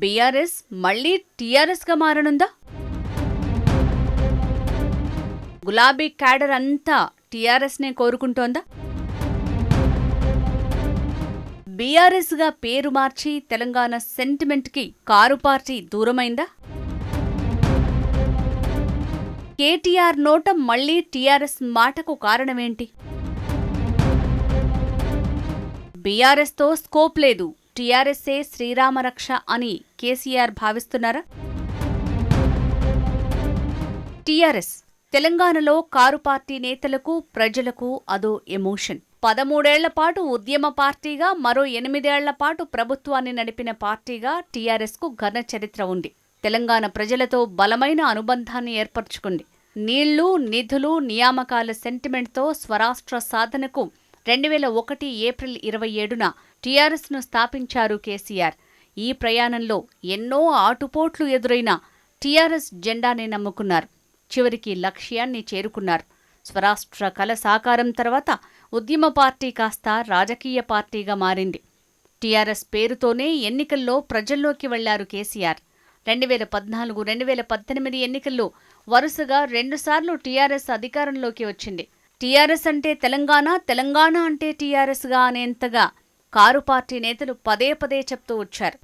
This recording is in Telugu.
బీఆర్ఎస్ మళ్లీ టీఆర్ఎస్గా మారనుందా? గులాబీ క్యాడర్ అంతా టీఆర్ఎస్నే కోరుకుంటోందా? బీఆర్ఎస్గా పేరు మార్చి తెలంగాణ సెంటిమెంట్కి కారు పార్టీ దూరమైందా? కేటీఆర్ నోట మళ్లీ టీఆర్ఎస్ మాటకు కారణమేంటి? బీఆర్ఎస్తో స్కోప్ లేదు, టీఆర్ఎస్ఏ శ్రీరామరక్ష అని కేసీఆర్ భావిస్తున్నారా? టీఆర్ఎస్ తెలంగాణలో కారు పార్టీ నేతలకు, ప్రజలకు అదో ఎమోషన్. 13 ఏళ్ల పాటు ఉద్యమ పార్టీగా, మరో 8 ఏళ్ల పాటు ప్రభుత్వాన్ని నడిపిన పార్టీగా టీఆర్ఎస్కు ఘన చరిత్ర ఉంది. తెలంగాణ ప్రజలతో బలమైన అనుబంధాన్ని ఏర్పరచుకుంది. నీళ్లు, నిధులు, నియామకాల సెంటిమెంట్తో స్వరాష్ట్ర సాధనకు 2001 ఏప్రిల్ 27న టీఆర్ఎస్ను స్థాపించారు కేసీఆర్. ఈ ప్రయాణంలో ఎన్నో ఆటుపోట్లు ఎదురైనా టీఆర్ఎస్ జెండానే నమ్ముకున్నారు. చివరికి లక్ష్యాన్ని చేరుకున్నారు. స్వరాష్ట్ర కల సాకారం తర్వాత ఉద్యమ పార్టీ కాస్త రాజకీయ పార్టీగా మారింది. టీఆర్ఎస్ పేరుతోనే ఎన్నికల్లో ప్రజల్లోకి వెళ్లారు కేసీఆర్. 2014, 2018 ఎన్నికల్లో వరుసగా 2 సార్లు టీఆర్ఎస్ అధికారంలోకి వచ్చింది. టీఆర్ఎస్ అంటే తెలంగాణ, తెలంగాణ అంటే టీఆర్ఎస్గా అనేంతగా కారు పార్టీ నేతలు పదే పదే చెప్తూ వచ్చారు.